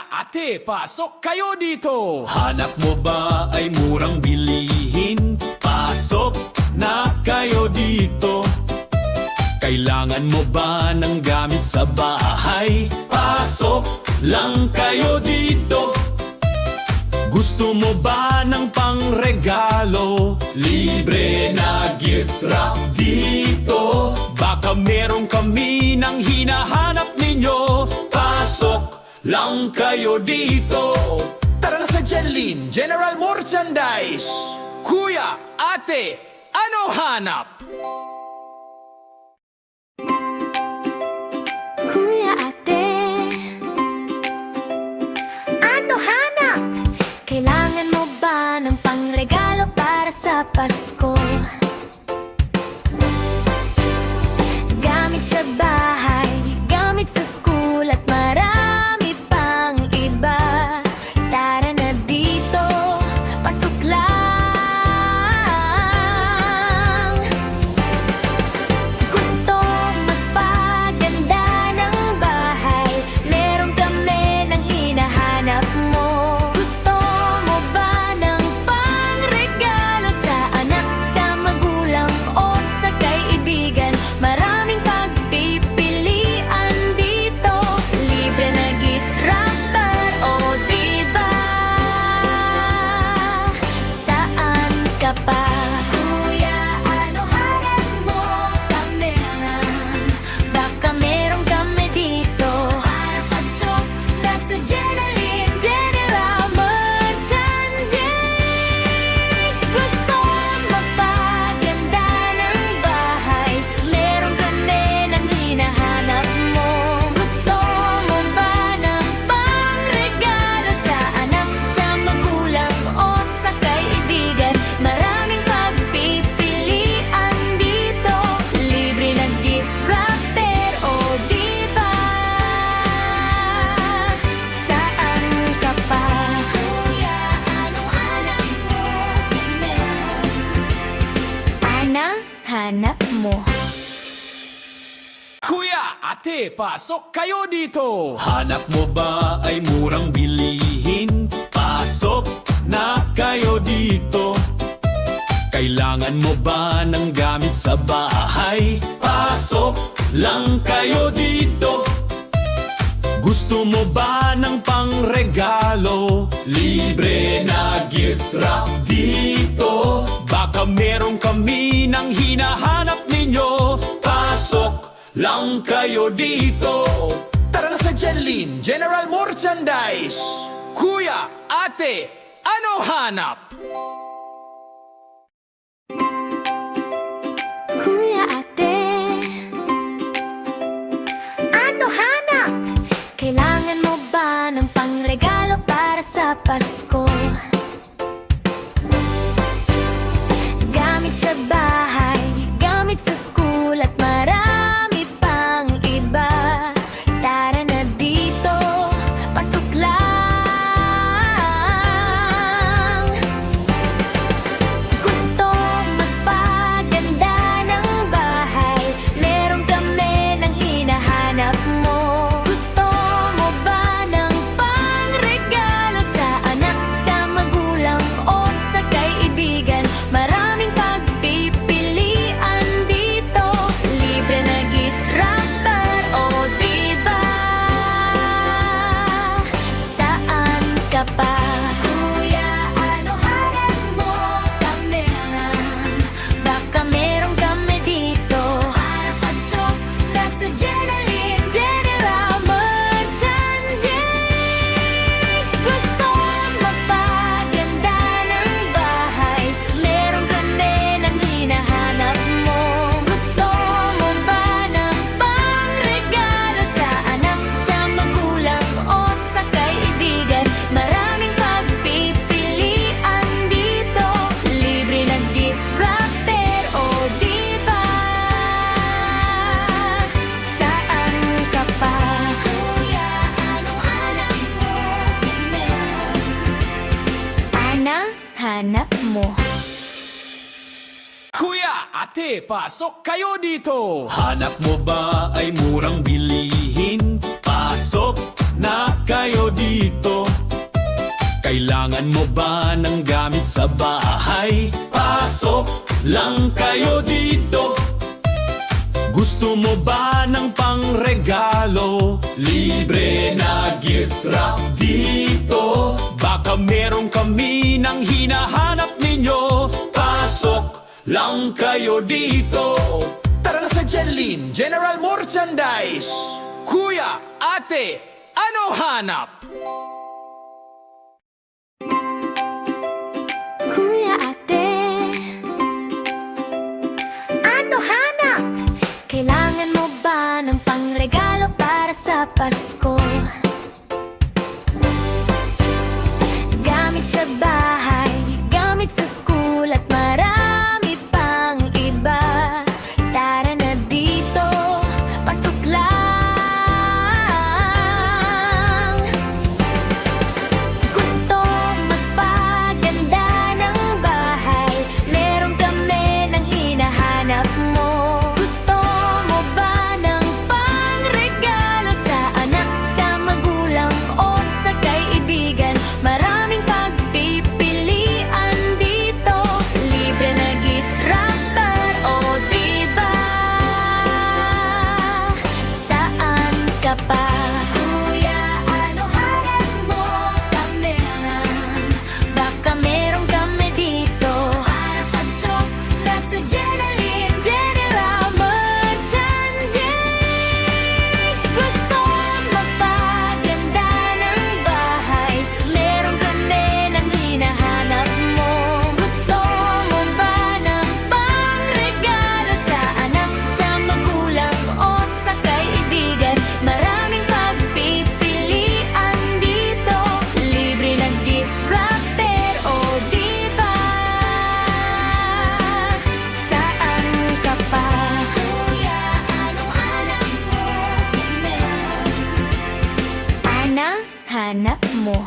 ate, pasok kayo dito. Hanap mo ba ay murang bilihin? Pasok na kayo dito. Kailangan mo ba ng gamit sa bahay? Pasok lang kayo dito. Gusto mo ba ng pangregalo? Libre na gift wrap dito. Baka meron kami ng hinahanap ninyo. Pasok lang kayo dito. Tara na sa Genlin, General Merchandise. Kuya, ate, ano hanap? Kuya, ate, ano hanap? Kailangan mo ba ng pangregalo para sa Pasko? Gamit sa bahay, gamit sa school at marami pang iba. Tara na dito, pasok lang. Gusto magpaganda ng bahay, meron kami ng hinahanap mo. Gusto mo ba ng pangregalo sa anak, sa magulang o sa kaibigan? Maraming pagpipilian dito, libre na gift wrapper, o diba? Saan ka pa? Kuya, ano hanap mo? Kami baka meron kami dito. Para pasok na sa Genlin, General Merchandise. Gusto magpaganda ng bahay, meron kami ng hinahanap mo. Gusto mo ba ng pangregalo sa anak, sa magulang o sa kaibigan? Maraming pagpipilian dito, libre na gift wrapper, o diba? Saan ka pa? Kuya, anong hanap mo? Anong hanap mo? Kuya, ate, pasok kayo dito. Hanap mo ba ay murang bilihin? Pasok na kayo dito. Kailangan mo ba ng gamit sa bahay? Pasok lang kayo dito. Gusto mo ba ng pangregalo? Libre na gift wrap dito. Baka meron kami ng hinahanap ninyo. Pasok lang kayo dito. Tara na sa Genlin, General Merchandise. Kuya, ate, ano hanap? Kuya, ate, ano hanap? Kailangan mo ba ng pangregalo para sa Pasko? Gamit sa bahay, gamit sa school at marami pang iba. Tara na dito, pasok lang. Gusto magpaganda ng bahay, meron kami ng hinahanap mo. Gusto mo ba ng pangregalo sa anak, sa magulang o sa kaibigan? Maraming pagpipilian dito, libre na gift wrapper, o diba? Saan ka pa? Kuya, ano hanap mo? Kami baka meron kami dito. Para pasok na sa Genlin, General Merchandise. Gusto magpaganda ng bahay, meron kami ng hinahanap mo. Gusto mo ba ng pangregalo sa anak, sa magulang o sa kaibigan? Maraming pagpipilian dito, libre na gift wrapper, o diba? Saan ka pa? Kuya, anong hanap mo? Anong hanap mo? Kuya, ate, pasok kayo dito. Hanap mo ba ay murang bilihin? Pasok na kayo dito. Kailangan mo ba ng gamit sa bahay? Pasok lang kayo dito. Gusto mo ba ng pangregalo? Libre na gift wrap dito. Baka meron kami ng hinahanap ninyo. Pasok lang kayo dito. Tara na sa Jenlin General Merchandise. Kuya, ate, ano hanap? Kuya, ate, ano hanap? Kailangan mo ba ng pangregalo para sa Pasko? Gamit sa bahay, gamit sa school at marami pang iba. Tara na dito, pasok lang. Gusto magpaganda ng bahay, meron kami ng hinahanap mo. Gusto mo ba ng pangregalo sa anak, sa magulang o sa kaibigan? Maraming pagpipilian dito, libre na gift wrapper, o diba? Saan ka pa? Kuya, ano hanap mo? Kami baka meron kami dito. Para pasok na sa Jenalyn General Merchandise. Gusto magpaganda ng bahay, meron kami ng hinahanap mo. Gusto mo ba ng pangregalo sa anak, sa magulang o sa kaibigan? Maraming pagpipilian dito, libre na gift wrapper, o diba? Saan ka pa? Kuya, anong hanap mo? Ana, hanap mo.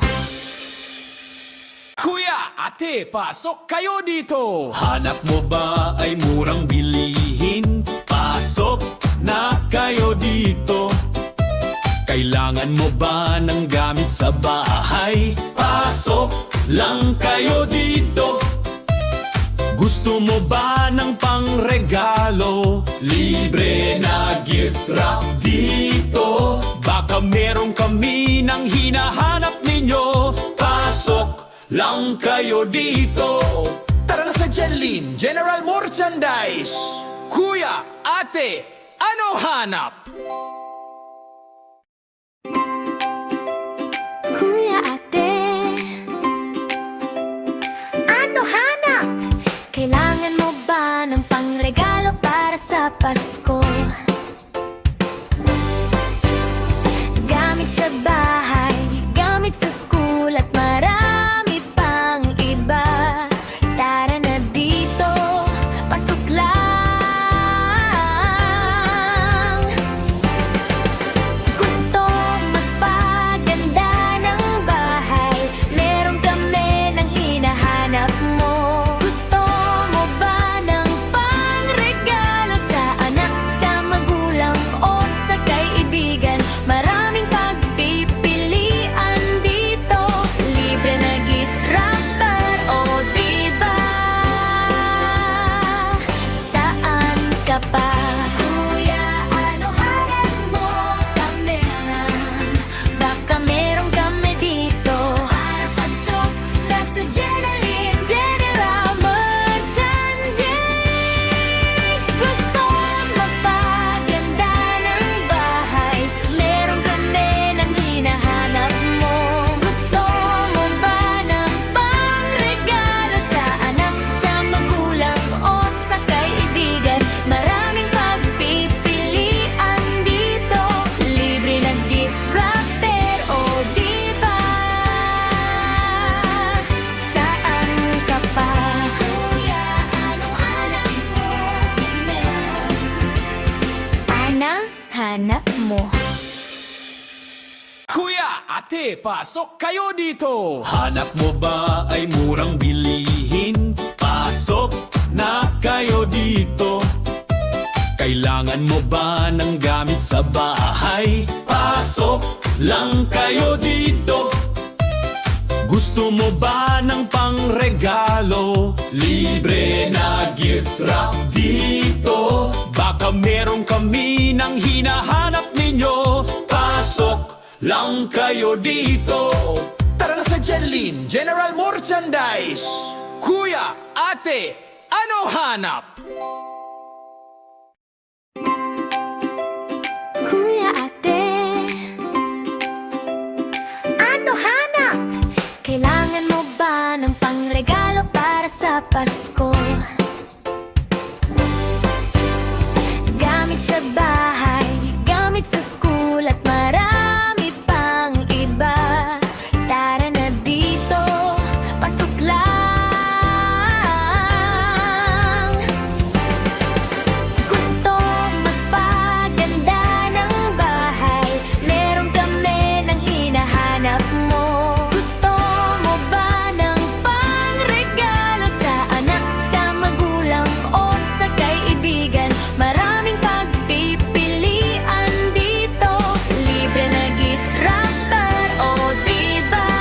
Kuya, ate, pasok kayo dito. Hanap mo ba ay murang bilihin? Pasok na kayo dito. Kailangan mo ba ng gamit sa bahay? Pasok lang kayo dito. Gusto mo ba ng pangregalo? Libre na gift wrap dito. Baka meron kami ng hinahanap ninyo. Pasok lang kayo dito. Tara na sa Jenlin General Merchandise. Kuya, ate, ano hanap? Kuya, ate, ano hanap? Kailangan mo ba ng pangregalo para sa Pasko? Gamit sa bahay, gamit sa school at marami pang iba. Tara na dito, pasok lang. Gusto magpaganda ng bahay, meron kami ng hinahanap mo. Gusto mo ba ng pangregalo sa anak, sa magulang o sa kaibigan? Maraming pagpipilian dito, libre na gift wrapper, o diba? Saan ka pa? Kuya, ano hanap mo? Kami baka meron kami dito. Para pasok na sa Jenalyn General Merchandise. Gusto magpaganda ng bahay, meron kami ng hinahanap mo. Gusto mo ba ng pangregalo sa anak, sa magulang o sa kaibigan? Maraming pagpipilian dito, libre na gift wrapper, o diba? Saan ka pa? Kuya, anong hanap mo? Ana, hanap mo. Kuya, ate, pasok kayo dito. Hanap mo ba ay murang bilihin? Pasok na kayo dito. Kailangan mo ba ng gamit sa bahay? Pasok lang kayo dito. Gusto mo ba ng pangregalo? Libre na gift wrap dito. Baka meron kami ng hinahanap ninyo. Pasok lang kayo dito. Tara na sa Jenlin General Merchandise. Kuya, ate, ano hanap? Kuya, ate, ano hanap? Kailangan mo ba ng pangregalo para sa Pasko? Gamit sa bahay, gamit sa school at marami pang iba. Tara na dito, pasok lang. Gusto magpaganda ng bahay, meron kami ng hinahanap mo. Gusto mo ba ng pangregalo sa anak, sa magulang o sa kaibigan? Maraming pagpipilian dito, libre na gift wrapper, o diba?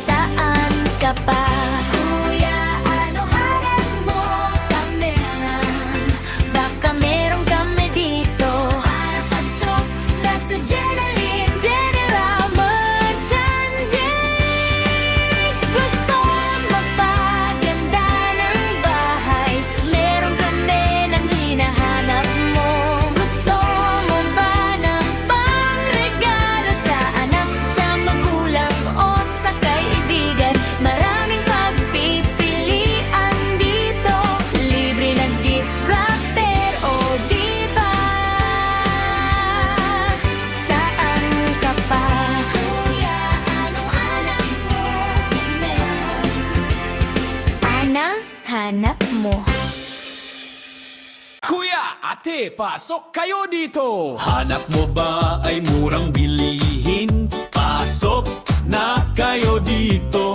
Saan ka pa? Kuya, ano hanap mo? Kami baka meron kami dito. Para pasok na sa Jenalyn General Merchandise. Gusto magpaganda ng bahay, meron kami ng hinahanap mo. Gusto mo ba ng pangregalo sa anak, sa magulang o sa kaibigan? Maraming pagpipilian dito, libre na gift wrapper, o diba? Saan ka pa? Kuya, anong hanap mo? Ana, hanap mo. Kuya, ate, pasok kayo dito. Hanap mo ba ay murang bilihin? Pasok na kayo dito.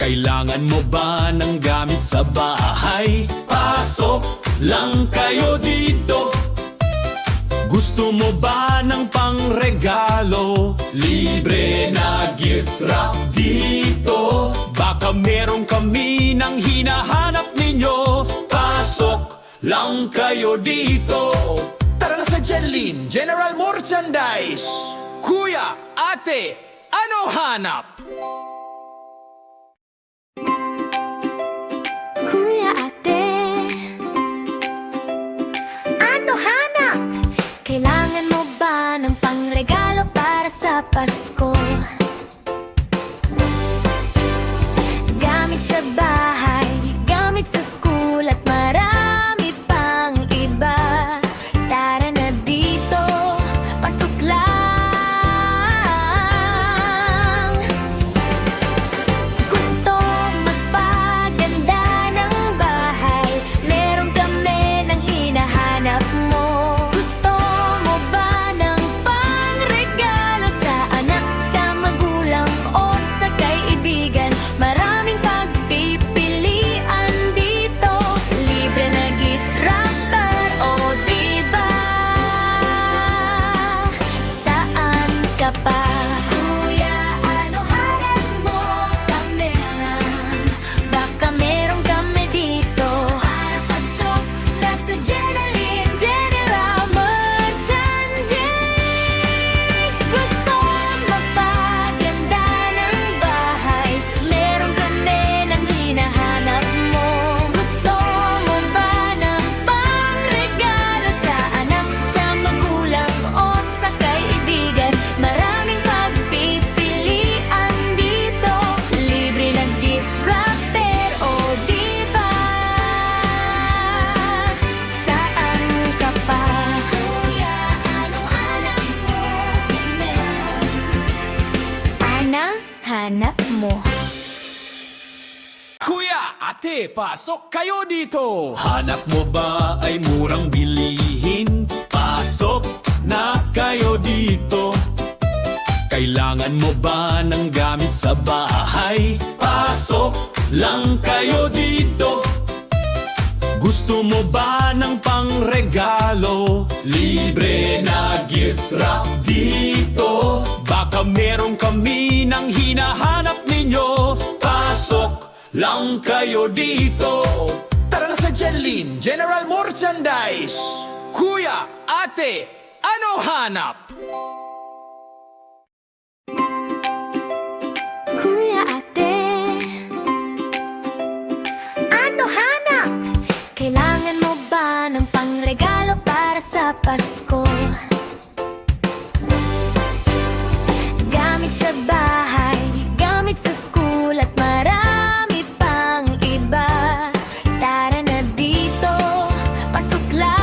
Kailangan mo ba ng gamit sa bahay? Pasok lang kayo dito. Gusto mo ba ng pangregalo? Libre na gift wrap dito. Baka meron kami ng hinahanap ninyo. Pasok lang kayo dito. Tara na sa Jenlin General Merchandise. Kuya, ate, ano hanap? Kuya, ate, ano hanap? Kailangan mo ba ng pangregalo para sa Pasko? Gamit sa bahay, gamit sa school at marami pang iba. Tara na dito, pasok lang. Gusto magpaganda ng bahay, meron kami ng hinahanap mo. Gusto mo ba ng pangregalo sa anak, sa magulang o sa kaibigan? Maraming pagpipilian dito, libre na gift wrapper, o diba? Saan ka pa? Kuya, ano hanap mo? Kami baka meron kami dito. Para pasok na sa Jenalyn General Merchandise. Gusto magpaganda ng bahay, meron kami ng hinahanap mo. Gusto mo ba ng pangregalo sa anak, sa magulang o sa kaibigan? Maraming pagpipilian dito, libre na gift wrapper, o diba? Saan ka pa? Kuya, anong hanap mo? Ana, hanap mo. Kuya, ate, pasok kayo dito. Hanap mo ba ay murang bilihin? Pasok na kayo dito. Kailangan mo ba ng gamit sa bahay? Pasok lang kayo dito. Gusto mo ba ng pangregalo? Libre na gift wrap dito. Baka meron kami ng hinahanap ninyo. Pasok lang kayo dito. Tara na sa Jenlin General Merchandise. Kuya, ate, ano hanap? Kuya, ate, ano hanap? Kailangan mo ba ng pangregalo para sa Pasko? Gamit sa bahay, gamit sa school at marami pang iba. Tara na dito, pasok lang.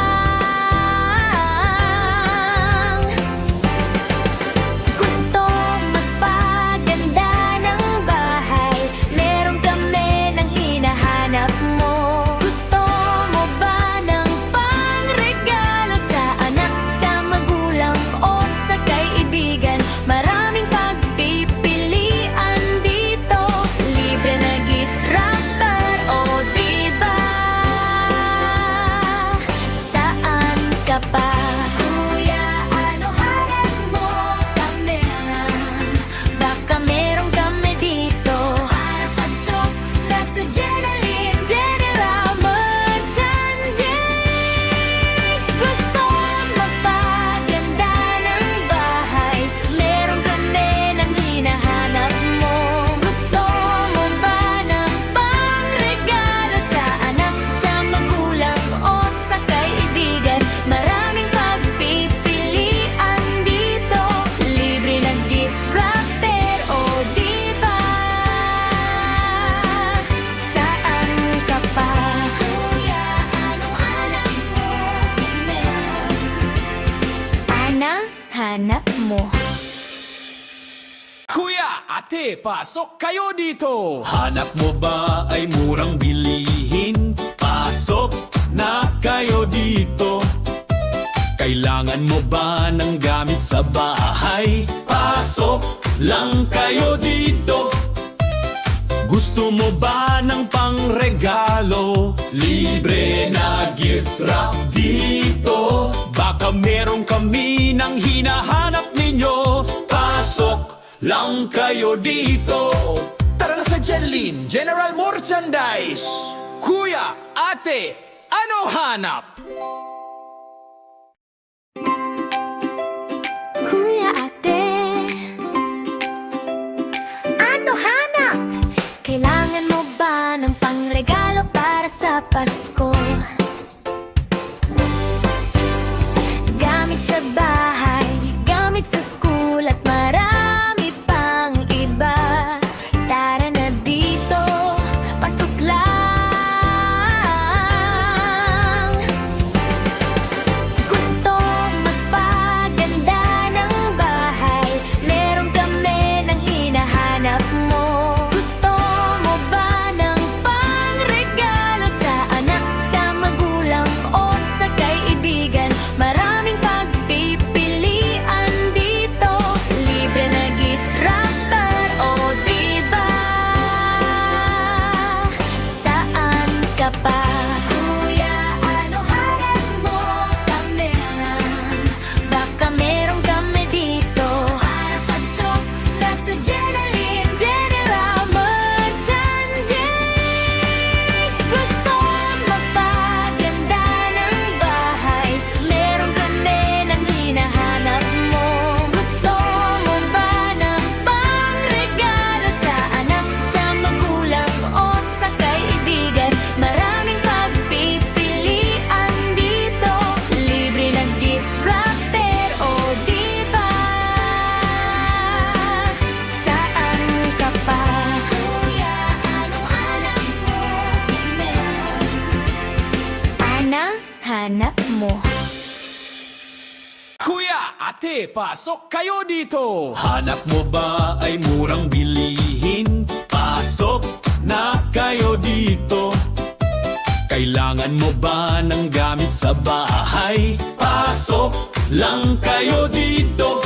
Gusto magpaganda ng bahay, meron kami ng hinahanap mo. Gusto mo ba ng pangregalo sa anak, sa magulang o sa kaibigan? Maraming pagpipilian dito, libre na gift wrapper, o diba? Saan ka pa? Kuya, ano hanap mo? Kami, baka meron kami dito. Para pasok na sa Jenalyn General Merchandise. Gusto magpaganda ng bahay, meron kami ng hinahanap mo. Gusto mo ba ng pangregalo sa anak, sa magulang o sa kaibigan? Maraming pagpipilian dito, libre ng gift wrapper, o diba? Saan ka pa? Kuya, anong hanap mo? Anong hanap mo? Kuya, ate, pasok kayo dito. Hanap mo ba ay murang bilihin? Pasok na kayo dito. Kailangan mo ba ng gamit sa bahay? Pasok lang kayo dito. Gusto mo ba ng pangregalo? Libre na gift wrap dito. Baka meron kami ng hinahanap ninyo. Pasok lang kayo dito. Tara na sa Jenlin General Merchandise. Kuya, ate, ano hanap? Kuya, ate, ano hanap? Kailangan mo ba ng pangregalo para sa Pasko? Gamit sa bahay, gamit sa school at marami pang iba. Tara na dito, pasok lang. Gusto magpaganda ng bahay, meron kami ng hinahanap mo. Gusto mo ba ng pangregalo sa anak, sa magulang o sa kaibigan? Maraming pagpipilian dito, libre na gift wrapper, o diba? Saan ka pa? Kuya, ano hanap mo? Kami, baka meron kami dito. Para pasok na sa Jenalyn General Merchandise. Gusto magpaganda ng bahay, meron kami ng hinahanap mo. Gusto mo ba ng pangregalo sa anak, sa magulang o sa kaibigan? Maraming pagpipilian dito, libre ng gift wrapper, o diba? Saan ka pa? Kuya, anong hanap mo? Anong hanap mo? Kuya, ate, pasok kayo dito. Hanap mo ba ay murang bilihin? Pasok na kayo dito. Kailangan mo ba ng gamit sa bahay? Pasok lang kayo dito.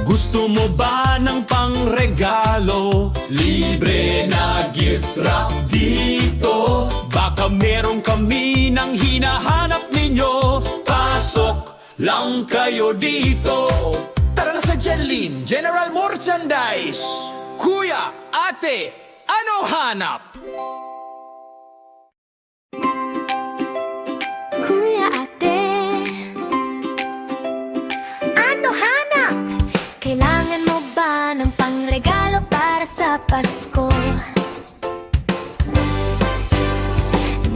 Gusto mo ba ng pangregalo? Libre na gift wrap dito. Baka meron kami ng hinahanap ninyo. Pasok lang kayo dito. Tara na sa Jenlin General Merchandise. Kuya, ate, ano hanap? Kuya, ate, ano hanap? Kailangan mo ba ng pangregalo para sa Pasko?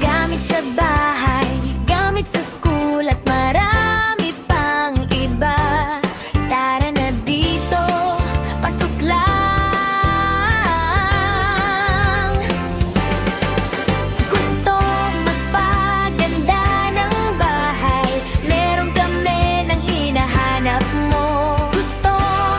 Gamit sa bahay, gamit sa school at marami pang iba. Tara na dito, pasok lang. Gusto magpaganda ng bahay, meron kami ng hinahanap mo. Gusto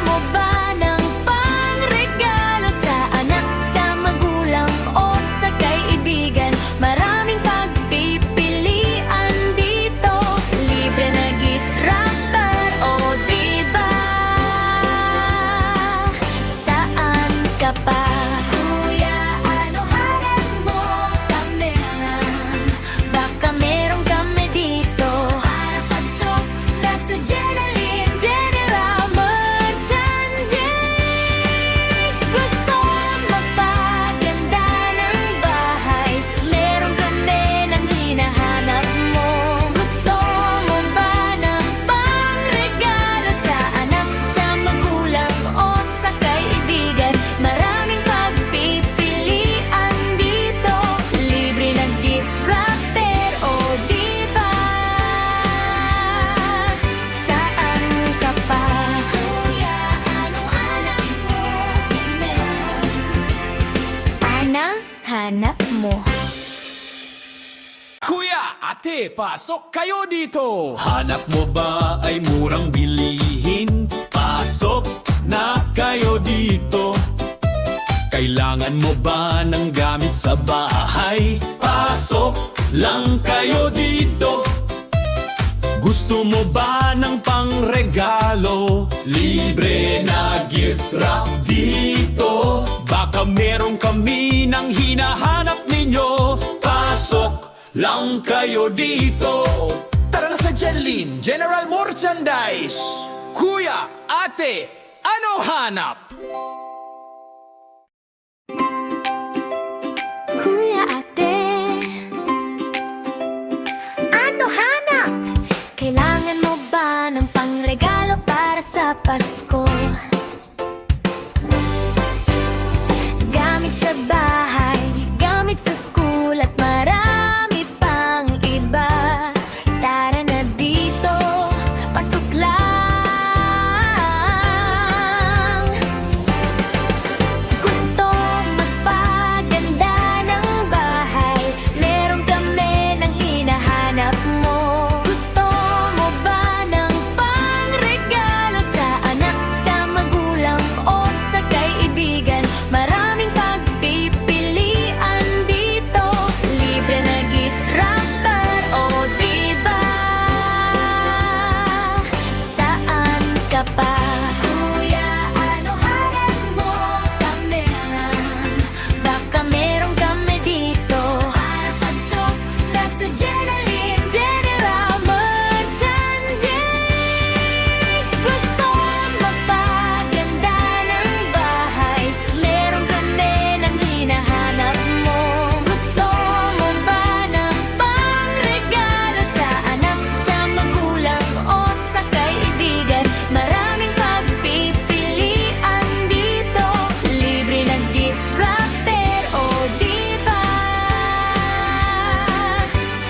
mo ba ng pangregalo sa anak, sa magulang o sa kaibigan? Maraming pagpipilian dito, libre na gift wrapper, o diba? Saan ka pa? Kuya, ano hanap mo? Kami, baka meron kami dito. Para pasok na sa Jenalyn General Merchandise. Gusto magpaganda ng bahay, meron kami ng hinahanap mo. Gusto mo ba ng pangregalo sa anak, sa magulang o sa kaibigan? Maraming pagpipilian dito, libre ng gift wrapper, o diba? Saan ka pa? Kuya, anong hanap mo? Anong hanap mo? Kuya, ate, pasok kayo dito. Hanap mo ba ay murang bilihin? Pasok na kayo dito. Kailangan mo ba ng gamit sa bahay? Pasok lang kayo dito. Gusto mo ba ng pangregalo? Libre na gift wrap dito. Baka meron kami ng hinahanap ninyo. Pasok lang kayo dito. Tara na sa Jenlin General Merchandise. Kuya, ate, ano hanap? Kuya, ate, ano hanap? Kailangan mo ba ng pangregalo para sa Pasko? Gamit sa bahay, gamit sa school at marami pang iba. Tara na dito, pasok lang. Gusto magpaganda ng bahay, meron kami ng hinahanap mo. Gusto mo ba ng pangregalo sa anak, sa magulang o sa kaibigan? Maraming pagpipilian dito, libre na gift wrapper, o diba? Saan ka pa? Kuya, ano hanap mo? Kami, baka meron kami dito. Para pasok na sa Jenalyn General Merchandise. Gusto magpaganda ng bahay, meron kami ng hinahanap mo. Gusto mo ba ng pangregalo sa anak, sa magulang o sa kaibigan? Maraming pagpipilian dito, libre ng gift wrapper, o diba?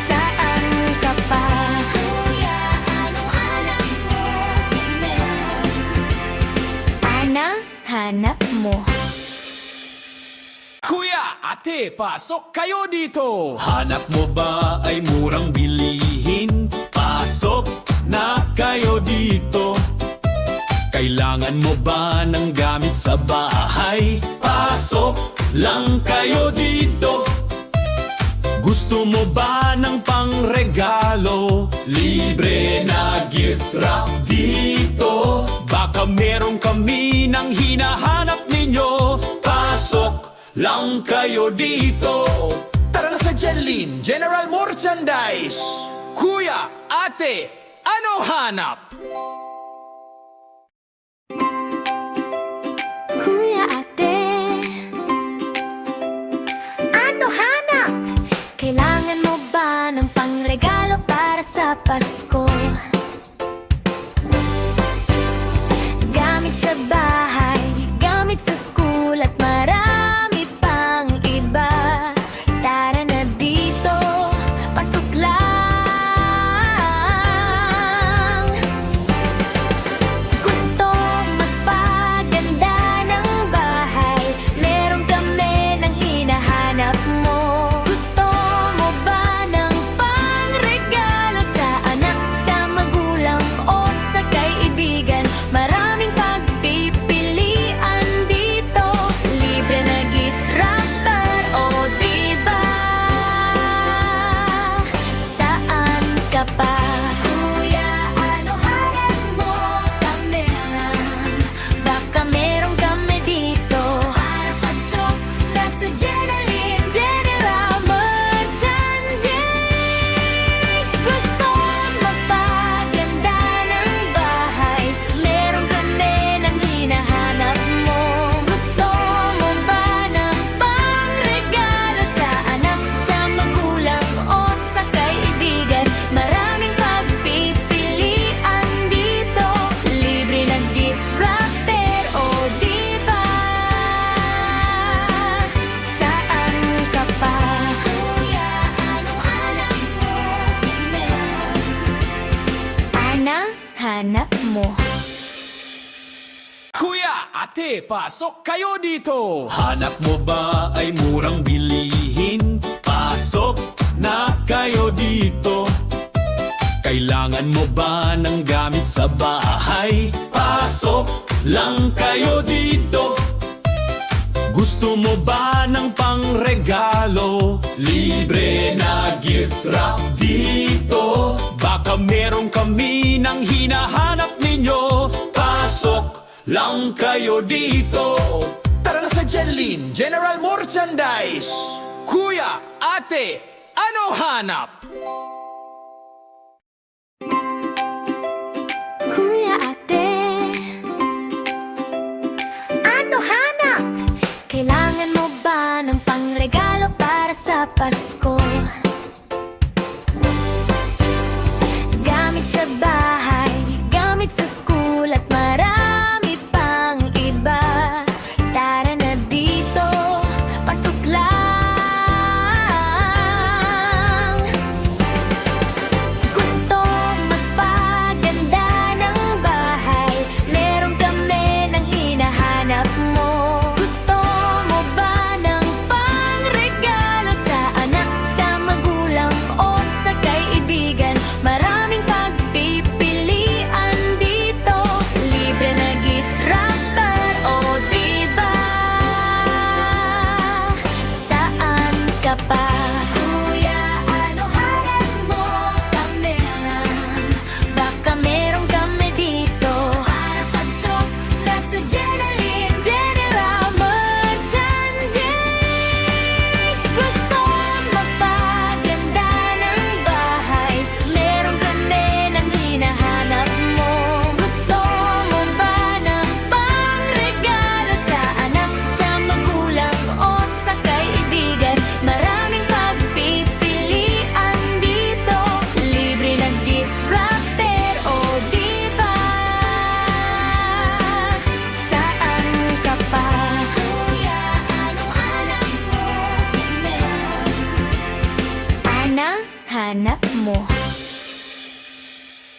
Saan ka pa? Kuya, anong hanap mo? Anong hanap mo? Kuya, ate, pasok kayo dito. Hanap mo ba ay murang bilihin? Pasok na kayo dito. Kailangan mo ba ng gamit sa bahay? Pasok lang kayo dito. Gusto mo ba ng pangregalo? Libre na gift wrap dito. Baka meron kami ng hinahanap ninyo. Pasok lang kayo dito. Tara na sa Jenlin General Merchandise. Kuya, ate, ano hanap? Kuya, ate, ano hanap? Kailangan mo ba ng pangregalo para sa Pasko? Gamit sa bahay, gamit sa school at marami pang iba. Tara na dito, pasok lang. Gusto magpaganda ng bahay, meron kami ng hinahanap mo. Gusto mo ba ng pangregalo sa anak, sa magulang o sa kaibigan? Maraming pagpipilian dito, libre na gift wrapper, o diba? Saan ka pa? Kuya, ano hanap mo? Kami baka meron kami dito. Para pasok na sa Jenalyn General Merchandise. Gusto magpaganda ng bahay, meron kami ng hinahanap mo. Gusto mo ba ng pangregalo sa anak, sa magulang o sa kaibigan? Maraming pagpipilian dito, libre na gift wrapper, o diba? Saan ka pa? Kuya, anong hanap mo? Anong hanap mo? Kuya, ate, pasok kayo dito. Hanap mo ba ay murang bilihin? Pasok na kayo dito. Kailangan mo ba ng gamit sa bahay? Pasok lang kayo dito. Gusto mo ba ng pangregalo? Libre na gift wrap dito. Baka meron kami ng hinahanap ninyo. Pasok lang kayo dito. Tara na sa Jenlin General Merchandise. Kuya, ate, ano hanap? Kuya, ate, ano hanap? Kailangan mo ba ng pangregalo para sa Pasko? Gamit sa bahay, gamit sa school at marami pang iba. Tara na dito, pasok lang. Gusto magpaganda ng bahay, meron kami ng hinahanap mo. Gusto mo ba ng pangregalo sa anak, sa magulang o sa kaibigan? Maraming pagpipilian dito, libre na gift wrapper, o diba? Saan ka pa? Kuya, ano hanap mo? Kami baka meron kami dito. Para pasok na sa Jenalyn General Merchandise. Gusto magpaganda ng bahay, meron kami ng hinahanap mo. Gusto mo ba ng pangregalo sa anak, sa magulang o sa kaibigan? Maraming pagpipilian dito, libre na gift wrapper, o diba? Saan ka pa? Kuya, anong hanap mo? Anong hanap mo?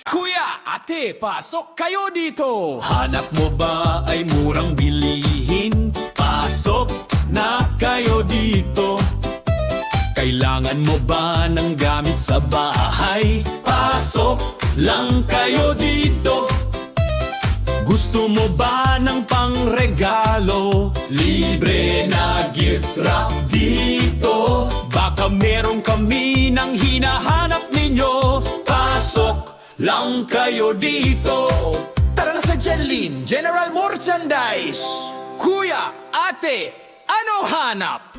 Kuya, ate, pasok kayo dito. Hanap mo ba ay murang bilihin? Pasok na kayo dito. Kailangan mo ba ng gamit sa bahay? Pasok lang kayo dito. Gusto mo ba ng pangregalo? Libre na gift wrap dito. Baka meron kami ng hinahanap ninyo. Pasok lang kayo dito. Tara na sa Jelline, General Merchandise. Kuya, ate, ano hanap?